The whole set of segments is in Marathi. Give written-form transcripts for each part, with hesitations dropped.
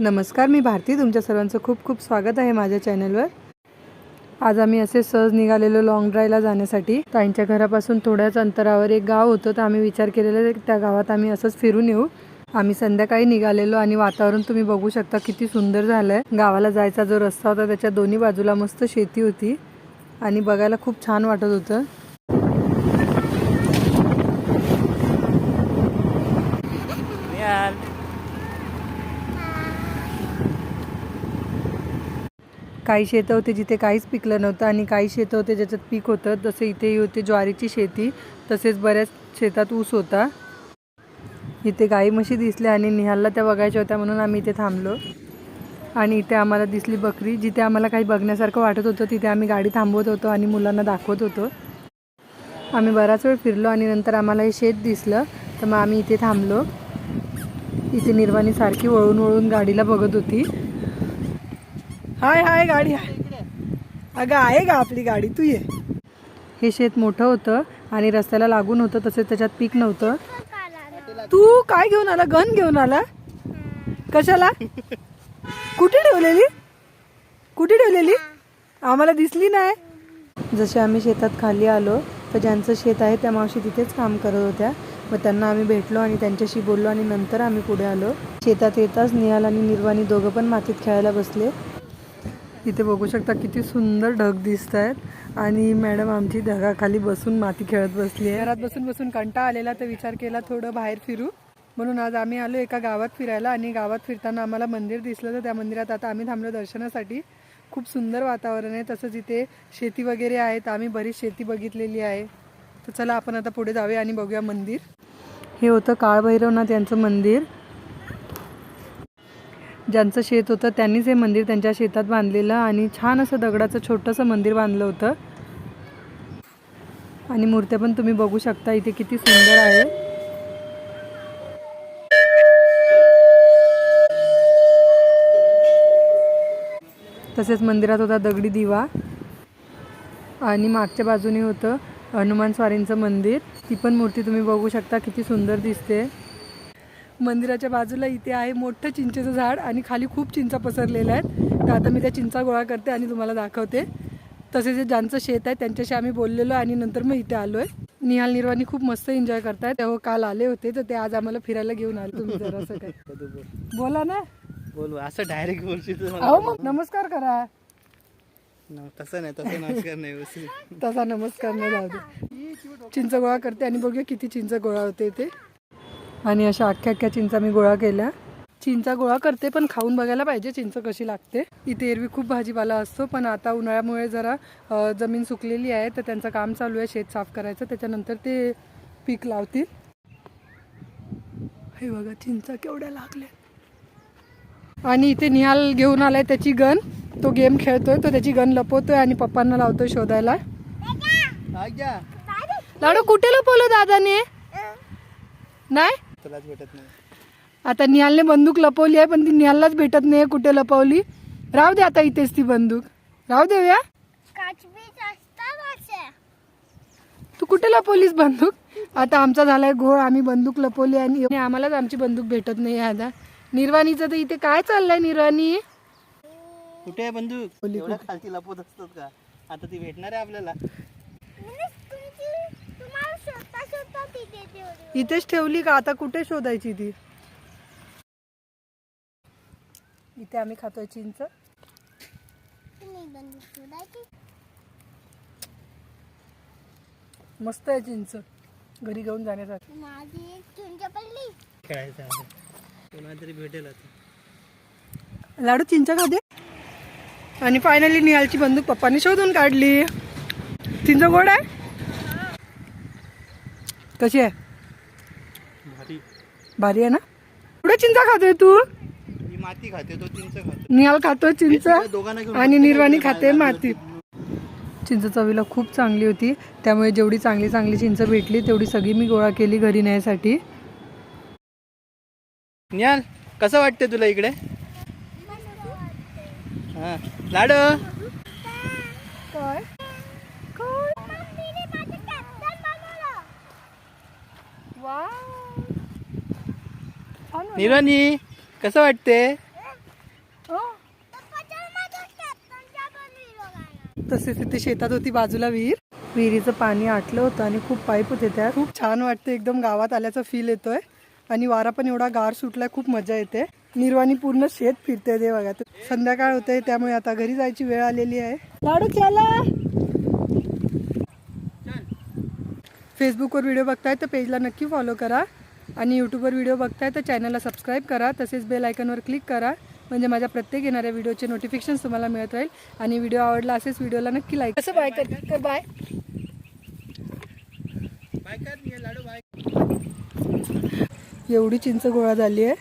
नमस्कार, मी भारती. तुमच्या सर्वांचं खूप खूप स्वागत आहे माझ्या चॅनलवर. आज आम्ही असे सहज निघालेलो लॉंग ड्राईव्हला जाण्यासाठी. ताईंच्या घरापासून थोड्याच अंतरावर एक गाव होतं, तर आम्ही विचार केलेला की त्या गावात आम्ही असंच फिरून येऊ. आम्ही संध्याकाळी निघालेलो आणि वातावरण तुम्ही बघू शकता किती सुंदर झालं आहे. गावाला जायचा जो रस्ता होता त्याच्या दोन्ही बाजूला मस्त शेती होती आणि बघायला खूप छान वाटत होतं. काही शेतं होते जिथे काहीच पिकलं नव्हतं आणि काही शेतं होते ज्याच्यात पीक होतं. जसं इथे होती ज्वारीची शेती, तसेच बऱ्याच शेतात ऊस होता. इथे गाई म्हशी दिसल्या आणि निहालला त्या बघायच्या होत्या म्हणून आम्ही इथे थांबलो. आणि इथे आम्हाला दिसली बकरी. जिथे आम्हाला काही बघण्यासारखं वाटत होतं तिथे आम्ही गाडी थांबवत होतो आणि मुलांना दाखवत होतो. आम्ही बराच वेळ फिरलो आणि नंतर आम्हाला हे शेत दिसलं, तर मग आम्ही इथे थांबलो. इथे निर्वाणी सारखी वळून वळून गाडीला बघत होती. हाय हाय गाडी आहे. अगं आहे का आपली गाडी, तू ये. हे शेत मोठं होतं आणि रस्त्याला लागून होतं, तसेच त्याच्यात पीक नव्हतं. तू काय घेऊन आला? गन घेऊन आला? कशाला? कुठे ठेवलेली? कुठे ठेवलेली? आम्हाला दिसली नाही. जसे आम्ही शेतात खाली आलो तर ज्यांचं शेत आहे त्या मावशी तिथेच काम करत होत्या. मग त्यांना आम्ही भेटलो आणि त्यांच्याशी बोललो आणि नंतर आम्ही पुढे आलो. शेतात येताच निहाल आणि निर्वाणी दोघं पण मातीत खेळायला बसले. इथे बघू शकता किती सुंदर ढग दिसत आहेत आणि मॅडम आमची ढगाखाली बसून माती खेळत बसली आहे. घरात बसून बसून कंटाळा आलेला तर विचार केला थोडं बाहेर फिरू, म्हणून आज आम्ही आलो एका गावात फिरायला. आणि गावात फिरताना आम्हाला मंदिर दिसलं, तर त्या मंदिरात आता आम्ही थांबलो दर्शनासाठी. खूप सुंदर वातावरण आहे. तसंच इथे शेती वगैरे आहेत, आम्ही बरीच शेती बघितलेली आहे. तर चला आपण आता पुढे जाऊया आणि बघूया मंदिर. हे होतं काळभैरवनाथ यांचं मंदिर. ज्यांचं शेत होतं त्यांनीच हे मंदिर त्यांच्या शेतात बांधलेलं आणि छान असं दगडाचं छोटंसं मंदिर बांधलं होतं. आणि मूर्त्या पण तुम्ही बघू शकता इथे किती सुंदर आहे. तसेच मंदिरात होता दगडी दिवा आणि मागच्या बाजूने होतं हनुमान स्वारींचं मंदिर. ती पण मूर्ती तुम्ही बघू शकता किती सुंदर दिसते. मंदिराच्या बाजूला इथे आहे मोठं चिंचेचं झाड आणि खाली खूप चिंचा पसरलेल्या आहेत. तर आता मी त्या चिंचा गोळा करते आणि तुम्हाला दाखवते. तसेच ज्यांचं शेत आहे त्यांच्याशी आम्ही बोललेलो आणि नंतर मग इथे आलोय. निहाल निर्वाणी खूप मस्त एन्जॉय करतायत. तेव्हा काल आले होते तर ते आज आम्हाला फिरायला घेऊन आले. तुम्ही जरा असं काय बोला ना. बोलू असं डायरेक्ट बोलशील. अहो मग नमस्कार करा. तसं नाही, तसं नमस्कार नाही. तसा नमस्कार नाही. जाऊ दे. चिंच गोळा करते आणि बघूया किती चिंच गोळा होते इथे. आणि अशा अख्ख्या चिंचा मी गोळा केल्या. चिंचा गोळा करते पण खाऊन बघायला पाहिजे चिंच कशी लागते. इथे एरवी खूप भाजीपाला असतो, पण आता उन्हाळ्यामुळे जरा जमीन सुकलेली आहे तर त्यांचं काम चालू आहे शेत साफ करायचं. त्याच्यानंतर ते पीक लावतील. हे बघा चिंचा केवढ्या लागल्या. आणि इथे निहाल घेऊन आलाय त्याची गन. तो गेम खेळतोय, तो त्याची गन लपवतोय आणि पप्पांना लावतोय शोधायला. लाडू कुठे लपवलं दादाने? नाही तुलाच भेटत नाही. आता निहालने बंदूक लपवली आहे पण ती निहाललाच भेटत नाही कुठे लपवली. राहू दे आता इथेच ती बंदूक राहू देऊया. तू कुठे लपवलीस बंदूक? आता आमचा झालाय घोळ. आम्ही बंदूक लपवली आणि आम्हालाच आमची बंदूक भेटत नाही. आता निर्वाणीचं तर इथे काय चाललंय? निर्वाणी कुठे आहे बंदूक? एवढ्या खालती लपवत असतात का? आता ती भेटणार आहे आपल्याला. इथेच ठेवली का? आता कुठे शोधायची ती? इथे आम्ही खातोय चिंच. मस्त आहे चिंच, घरी घेऊन जाण्यासाठी. खेळायचं आहे, कोणातरी भेटेल आता. लाडू चिंच खाते. आणि फायनली निहालची बंदूक पप्पांनी शोधून काढली. चिंच गोड आहे. कशी आहे? भारी. भारी आहे ना? पुढे चिंचा खातोय तू? मी माती खाते, तो चिंच खातो. निहाल खातो चिंच आणि निर्वाणी खाते माती. चिंच चवीला खूप चांगली होती, त्यामुळे जेवढी चांगली चांगली चिंच भेटली तेवढी सगळी मी गोळा केली घरी नेण्यासाठी. निहाल कसं वाटते तुला इकडे? हा लाडू काय निर्वाणी कसं वाटते? तसेच तिथे शेतात होती बाजूला विहीर. विहिरीचं पाणी आटलं होतं आणि खूप पाईप होते त्या. खूप छान वाटते, एकदम गावात आल्याचा फील येतोय आणि वारा पण एवढा गार सुटलाय, खूप मजा येते. निर्वाणी पूर्ण शेत फिरते ते बघा. संध्याकाळ होते त्यामुळे आता घरी जायची वेळ आलेली आहे. लाडू चला. फेसबुकवर व्हिडिओ बघताय तर पेजला नक्की फॉलो करा आणि यूट्यूबवर व्हिडिओ बघताय तर चॅनलला सबस्क्राईब करा. तसेच बेल आयकॉनवर क्लिक करा म्हणजे माझ्या प्रत्येक येणाऱ्या व्हिडिओचे नोटिफिकेशन्स तुम्हाला मिळत राहील. आणि व्हिडिओ आवडला असेच व्हिडिओला नक्की लाईक. कसं बाय कर बाय बाय कर लाडू बाय. एवढी चिंच गोळा झाली आहे,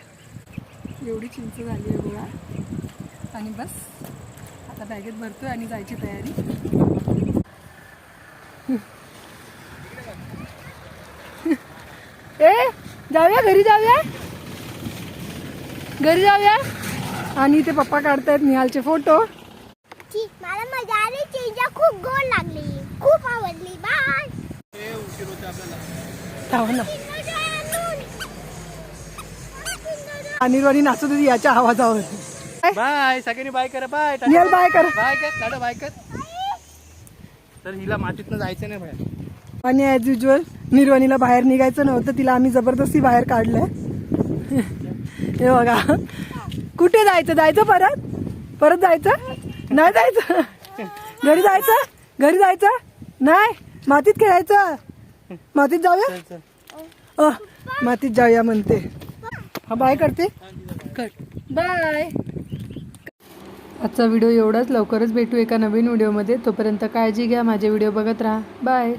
एवढी चिंच झाली आहे गोळा. आणि बस आता बॅगेत भरतोय आणि जायची तयारी. ए जाऊया घरी, जाऊया घरी जाऊया. आणि ते पप्पा काढतायत निहालचे फोटो. मला मजा आली, चिंचा खूप गोड लागली, खूप आवडली. बाय. उशीर होते आपल्याला. थांब ना. अनिर्वाणी नाचत होती याच्या आवाजावर. बाय सगळ्यांनी बाय करा. बाय निहाल बाय कर. बाय कर लाडू बाय कर. तर हिला मातीतनं जायचं नाही बाहेर. आणि ॲज युजल निर्वाणीला बाहेर निघायचं नव्हतं, तिला आम्ही जबरदस्ती बाहेर काढलंय. हे बघा, कुठे जायचं, जायचं परत परत जायचं नाही, जायचं घरी, जायचं घरी, जायचं नाही, मातीत खेळायचं. मातीत जाऊया, मातीत जाऊया म्हणते. हा बाय करते, बाय. आजचा व्हिडिओ एवढाच. लवकरच भेटू एका नवीन व्हिडिओमध्ये. तोपर्यंत काळजी घ्या, माझे व्हिडिओ बघत राहा. बाय.